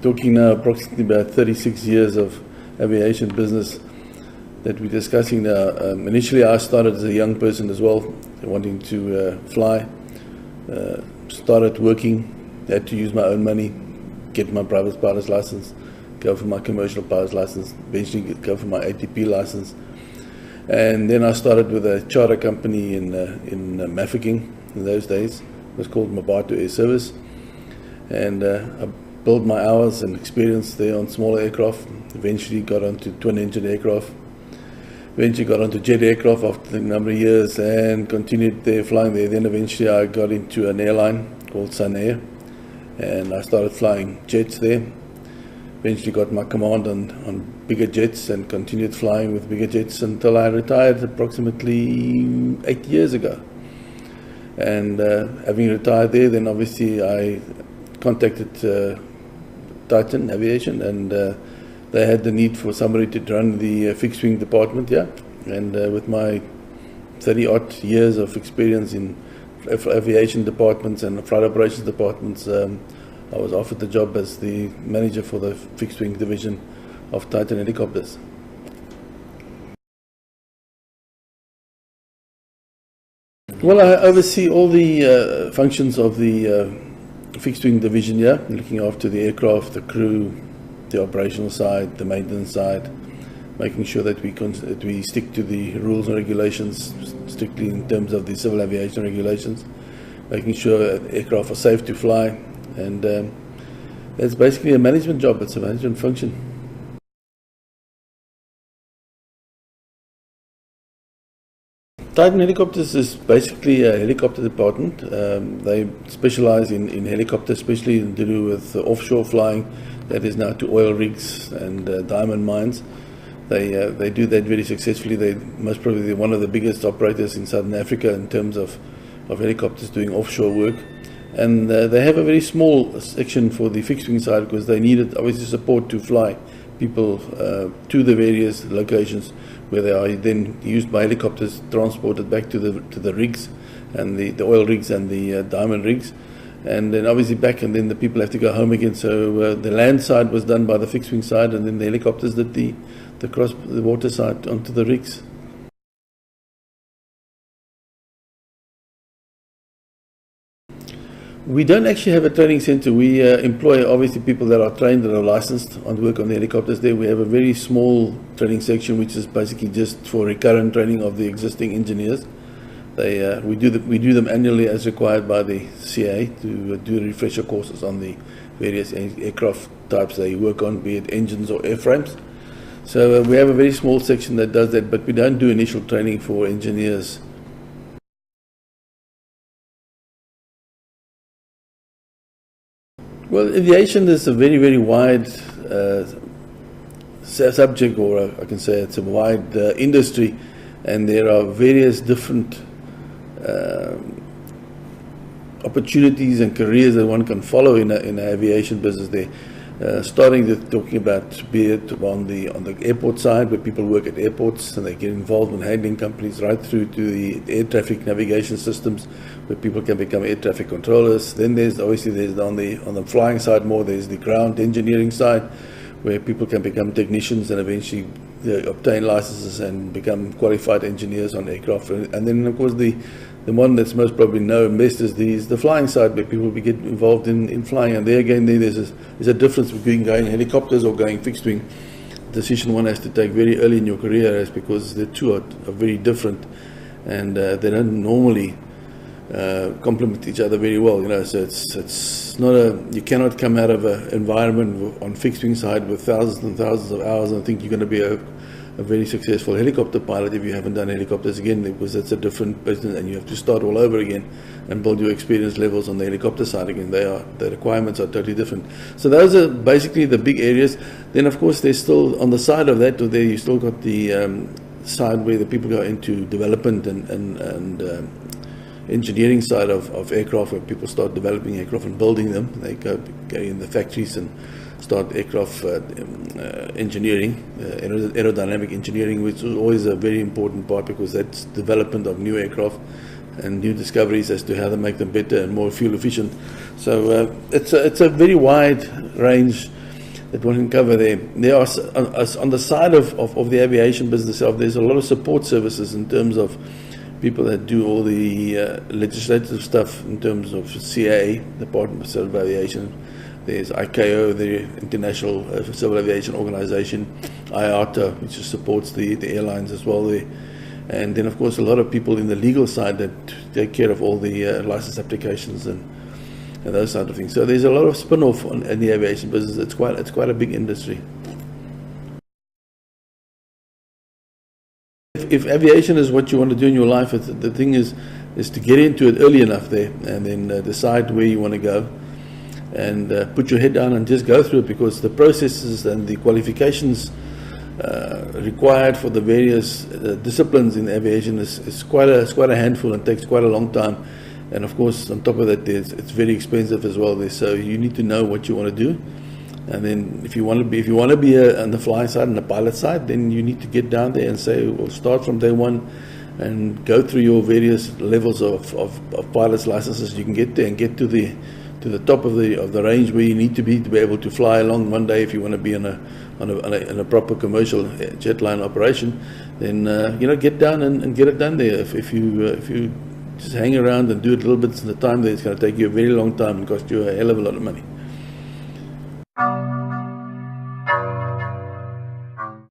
talking now approximately about 36 years of aviation business that we're discussing now. Initially, I started as a young person as well, wanting to fly. Started working, had to use my own money, get my private pilot's license, go for my commercial pilot's license, eventually go for my ATP license. And then I started with a charter company in Mafeking in those days. It was called Mabato Air Service. And I built my hours and experience there on smaller aircraft. Eventually got onto twin-engine aircraft. Eventually got onto jet aircraft after a number of years and continued there, flying there. Then eventually I got into an airline called Sun Air, and I started flying jets there. Eventually got my command on bigger jets and continued flying with bigger jets until I retired approximately 8 years ago. And having retired there, then obviously I contacted Titan Aviation, and they had the need for somebody to run the fixed wing department, yeah. And with my 30-odd years of experience in aviation departments and flight operations departments, I was offered the job as the manager for the fixed wing division of Titan helicopters. Well, I oversee all the functions of the fixed wing division, yeah, looking after the aircraft, the crew, the operational side, the maintenance side, making sure that we stick to the rules and regulations, strictly in terms of the civil aviation regulations, making sure aircraft are safe to fly, and it's basically a management job. It's a management function. Titan Helicopters is basically a helicopter department. They specialize in helicopters, especially to do with offshore flying. That is now to oil rigs and diamond mines. They do that very successfully. They're most probably one of the biggest operators in Southern Africa in terms of helicopters doing offshore work. And they have a very small section for the fixed wing side because they needed obviously support to fly people to the various locations where they are then used by helicopters, transported back to the rigs and the oil rigs and the diamond rigs. And then obviously back, and then the people have to go home again. So the land side was done by the fixed wing side, and then the helicopters did the cross the water side onto the rigs. We don't actually have a training center. We employ obviously people that are trained, that are licensed on work on the helicopters there. We have a very small training section which is basically just for recurrent training of the existing engineers. We do them annually as required by the CA to do refresher courses on the various aircraft types they work on, be it engines or airframes. So we have a very small section that does that, but we don't do initial training for engineers. Well, aviation is a very, very wide subject, or I can say it's a wide industry, and there are various different opportunities and careers that one can follow in an aviation business there. Starting with talking about, be it on the airport side, where people work at airports and they get involved in handling companies, right through to the air traffic navigation systems, where people can become air traffic controllers. Then there's obviously on the flying side more, there's the ground engineering side, where people can become technicians and eventually obtain licenses and become qualified engineers on aircraft. And then of course the one that's most probably known best is the flying side, where people get involved in flying. And there again, there's a difference between going helicopters or going fixed wing. Decision one has to take very early in your career, is because the two are very different, and they don't normally complement each other very well, you know. So it's not you cannot come out of an environment on fixed wing side with thousands and thousands of hours and think you're going to be a very successful helicopter pilot if you haven't done helicopters again, because it's a different business and you have to start all over again and build your experience levels on the helicopter side again. The requirements are totally different. So those are basically the big areas. Then of course there's still, on the side of that, there you still got the side where the people go into development and engineering side of aircraft, where people start developing aircraft and building them. They go in the factories and start aircraft engineering, aerodynamic engineering, which is always a very important part, because that's development of new aircraft and new discoveries as to how to make them better and more fuel efficient. So it's a very wide range that one can cover there. There are on the side of the aviation business itself, there's a lot of support services in terms of people that do all the legislative stuff in terms of CAA, Department of Civil Aviation. There's ICAO, the International Civil Aviation Organization, IATA, which supports the airlines as well there. And then, of course, a lot of people in the legal side that take care of all the license applications and those sort of things. So there's a lot of spin-off in the aviation business. It's quite a big industry. If aviation is what you want to do in your life, the thing is to get into it early enough there, and then decide where you want to go, and put your head down and just go through it, because the processes and the qualifications required for the various disciplines in aviation is quite a handful, and takes quite a long time. And of course, on top of that, it's very expensive as well. So you need to know what you want to do. And then if you want to be on the flying side and the pilot side, then you need to get down there and say, we'll start from day one and go through your various levels of pilot's licenses you can get there, and get to the top of the range where you need to be able to fly along one day. If you want to be on a proper commercial jetline operation, then get down and get it done there. If you just hang around and do it a little bit at a time, then it's going to take you a very long time and cost you a hell of a lot of money.